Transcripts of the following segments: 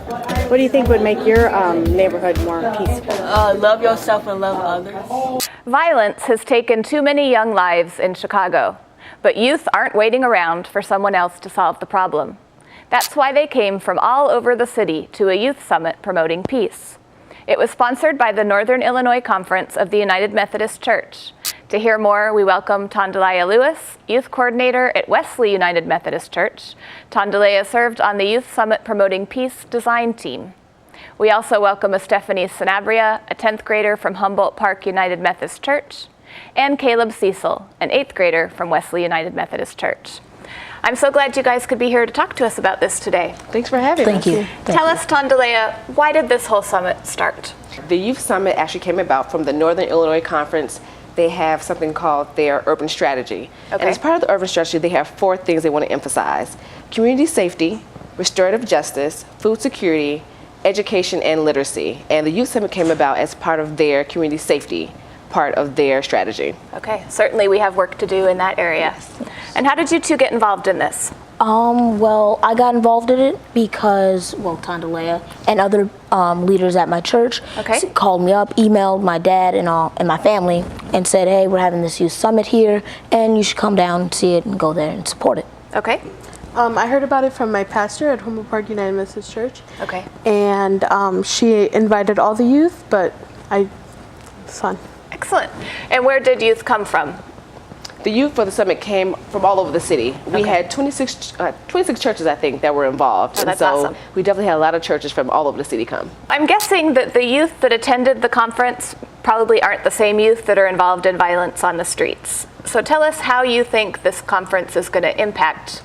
What do you think would make your neighborhood more peaceful? Love yourself and love others. Violence has taken too many young lives in Chicago, but youth aren't waiting around for someone else to solve the problem. That's why they came from all over the city to a youth summit promoting peace. It was sponsored by the Northern Illinois Conference of the United Methodist Church. To hear more, we welcome Tondalaya Lewis, Youth Coordinator at Wesley United Methodist Church. Tondalaya served on the Youth Summit Promoting Peace design team. We also welcome Stephanie Sanabria, a 10th grader from Humboldt Park United Methodist Church, and Caleb Cecil, an 8th grader from Wesley United Methodist Church. I'm so glad you guys could be here to talk to us about this today. Thanks for having us. Thank you. Tell us, Tondalaya, why did this whole summit start? The Youth Summit actually came about from the Northern Illinois Conference. They have something called their urban strategy. Okay. And as part of the urban strategy, they have 4 things they want to emphasize: community safety, restorative justice, food security, education, and literacy. And the Youth Summit came about as part of their community safety part of their strategy. Okay, certainly we have work to do in that area. Yes. And how did you two get involved in this? Well, I got involved in it because, Tondalaya and other leaders at my church called me up, emailed my dad and my family, and said, hey, we're having this youth summit here, and you should come down, see it, and go there and support it. Okay. I heard about it from my pastor at Humboldt Park United Methodist Church. Okay. And she invited all the youth, but it's fun. Excellent. And where did youth come from? The youth for the summit came from all over the city. We had 26 churches, I think, that were involved. Oh, that's and so awesome. we definitely had a lot of churches from all over the city come. I'm guessing that the youth that attended the conference probably aren't the same youth that are involved in violence on the streets. So tell us how you think this conference is going to impact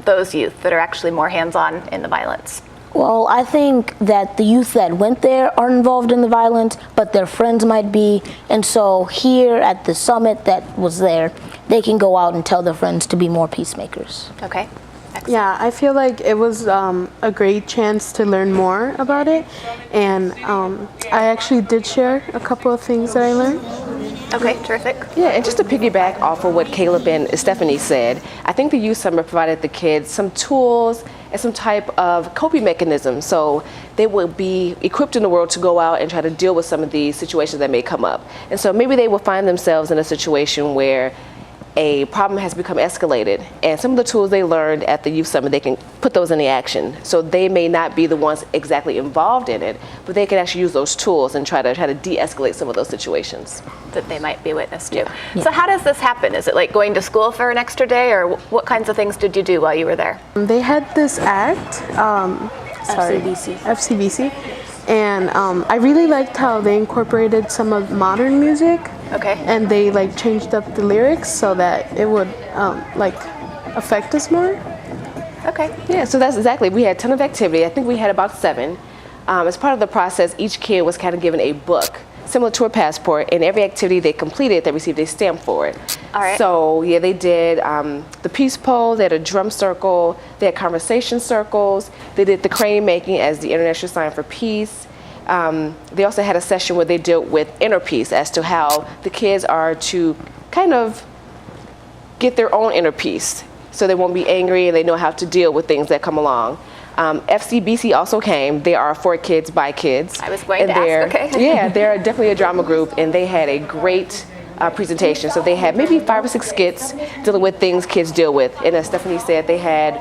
those youth that are actually more hands-on in the violence. Well, I think that the youth that went there aren't involved in the violence, but their friends might be. And so here at the summit that was there, they can go out and tell their friends to be more peacemakers. Okay. Excellent. Yeah, I feel like it was a great chance to learn more about it. And I actually did share a couple of things that I learned. Okay, terrific. Yeah, and just to piggyback off of what Caleb and Stephanie said, I think the Youth Summit provided the kids some tools and some type of coping mechanism, so they will be equipped in the world to go out and try to deal with some of these situations that may come up. And so maybe they will find themselves in a situation where a problem has become escalated, and some of the tools they learned at the Youth Summit, they can put those into action. So they may not be the ones exactly involved in it, but they can actually use those tools and try to de-escalate some of those situations That they might be witness to. Yeah. So how does this happen? Is it like going to school for an extra day, or what kinds of things did you do while you were there? They had this act, FCBC, and I really liked how they incorporated some of modern music. Okay. And they changed up the lyrics so that it would affect us more. Okay. Yeah, so that's exactly, we had a ton of activity. I think we had about 7. As part of the process, each kid was kind of given a book, similar to a passport, and every activity they completed, they received a stamp for it. All right. So yeah, they did the peace pole, they had a drum circle, they had conversation circles, they did the crane making as the international sign for peace. They also had a session where they dealt with inner peace as to how the kids are to kind of get their own inner peace so they won't be angry and they know how to deal with things that come along. FCBC also came. They are for kids by kids. I was going to ask, okay. Yeah, they're definitely a drama group, and they had a great presentation. So they had maybe 5 or 6 skits dealing with things kids deal with. And as Stephanie said, they had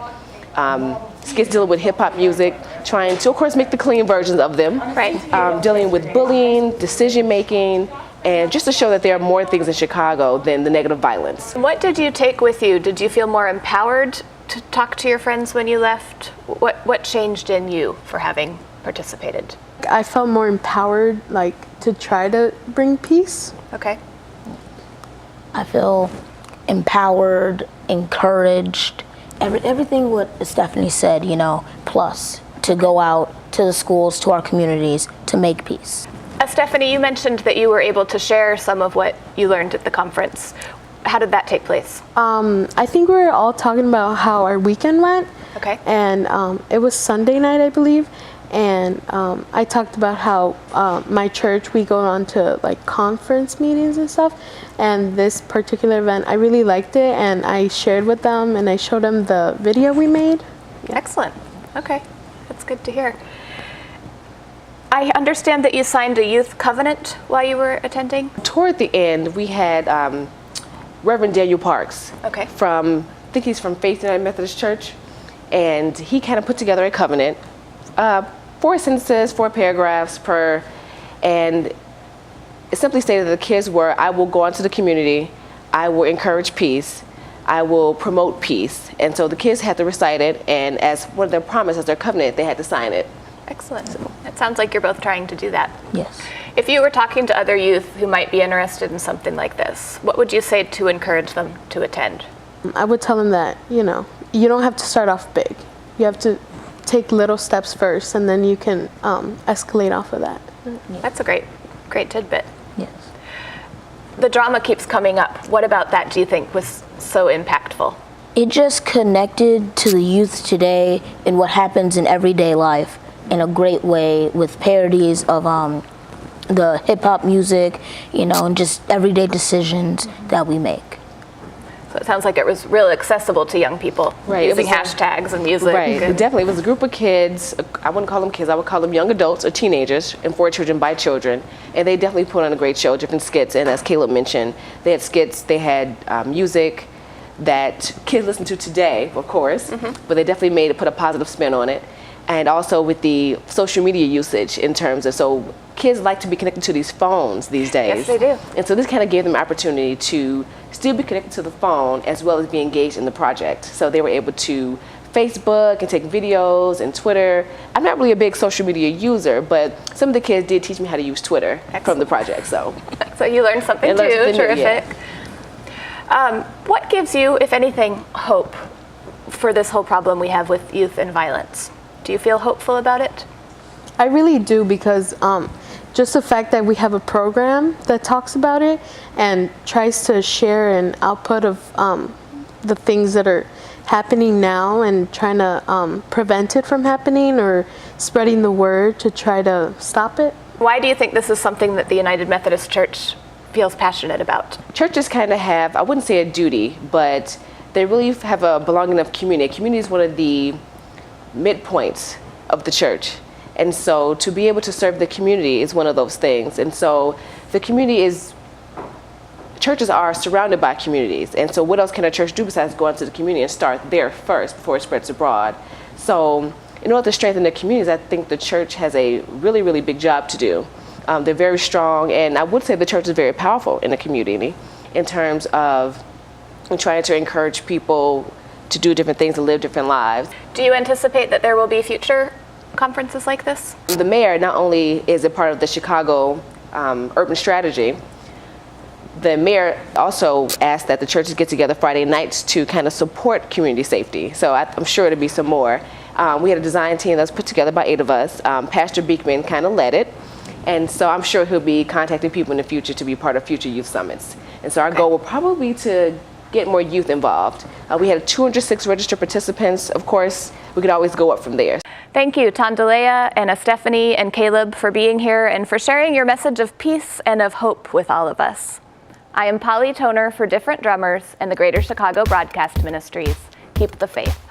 skits dealing with hip-hop music, trying to, of course, make the clean versions of them. Right. Dealing with bullying, decision-making, and just to show that there are more things in Chicago than the negative violence. What did you take with you? Did you feel more empowered to talk to your friends when you left? What changed in you for having participated? I felt more empowered, to try to bring peace. Okay. I feel empowered, encouraged, everything what Stephanie said, plus to go out to the schools, to our communities, to make peace. Stephanie, you mentioned that you were able to share some of what you learned at the conference. How did that take place? I think we were all talking about how our weekend went. Okay. And it was Sunday night, I believe. And I talked about how my church, we go on to conference meetings and stuff. And this particular event, I really liked it. And I shared with them and I showed them the video we made. Excellent. Okay. That's good to hear. I understand that you signed a youth covenant while you were attending. Toward the end, we had Reverend Daniel Parks. Okay. From, I think he's from Faith United Methodist Church, and he kind of put together a covenant, 4 sentences, 4 paragraphs per, and it simply stated that the kids were, I will go into the community, I will encourage peace, I will promote peace. And so the kids had to recite it, and as one of their promises, as their covenant, they had to sign it. Excellent. It sounds like you're both trying to do that. Yes. If you were talking to other youth who might be interested in something like this, what would you say to encourage them to attend? I would tell them that, you don't have to start off big. You have to take little steps first, and then you can escalate off of that. That's a great tidbit. Yes. The drama keeps coming up. What about that do you think was so impactful? It just connected to the youth today and what happens in everyday life in a great way, with parodies of the hip hop music, and just everyday decisions that we make. So it sounds like it was really accessible to young people, Right. using hashtags and music. Right, it definitely was a group of kids. I wouldn't call them kids, I would call them young adults or teenagers, and for children by children. And they definitely put on a great show, different skits. And as Caleb mentioned, they had skits, they had music that kids listen to today, of course, but they definitely put a positive spin on it. And also with the social media usage in terms of, so kids like to be connected to these phones these days. Yes, they do. And so this kind of gave them opportunity to still be connected to the phone as well as be engaged in the project. So they were able to Facebook and take videos and Twitter. I'm not really a big social media user, but some of the kids did teach me how to use Twitter from the project. So you learned something too. Terrific. Yeah. What gives you, if anything, hope for this whole problem we have with youth and violence? Do you feel hopeful about it? I really do, because just the fact that we have a program that talks about it and tries to share an output of the things that are happening now and trying to prevent it from happening, or spreading the word to try to stop it. Why do you think this is something that the United Methodist Church feels passionate about? Churches kind of have, I wouldn't say a duty, but they really have a belonging of community. Community is one of the midpoints of the church. And so to be able to serve the community is one of those things. And so the community is, churches are surrounded by communities. And so what else can a church do besides go into the community and start there first before it spreads abroad? So in order to strengthen the communities, I think the church has a really, really big job to do. They're very strong, and I would say the church is very powerful in the community in terms of trying to encourage people to do different things and live different lives. Do you anticipate that there will be future conferences like this? The mayor not only is a part of the Chicago urban strategy, the mayor also asked that the churches get together Friday nights to kind of support community safety. So I'm sure there'll be some more. We had a design team that was put together by 8 of us. Pastor Beekman kind of led it. And so I'm sure he'll be contacting people in the future to be part of future youth summits. And so our goal will probably be to get more youth involved. We had 206 registered participants. Of course, we could always go up from there. Thank you, Tandalea and Stephanie and Caleb, for being here and for sharing your message of peace and of hope with all of us. I am Polly Toner for Different Drummers and the Greater Chicago Broadcast Ministries. Keep the faith.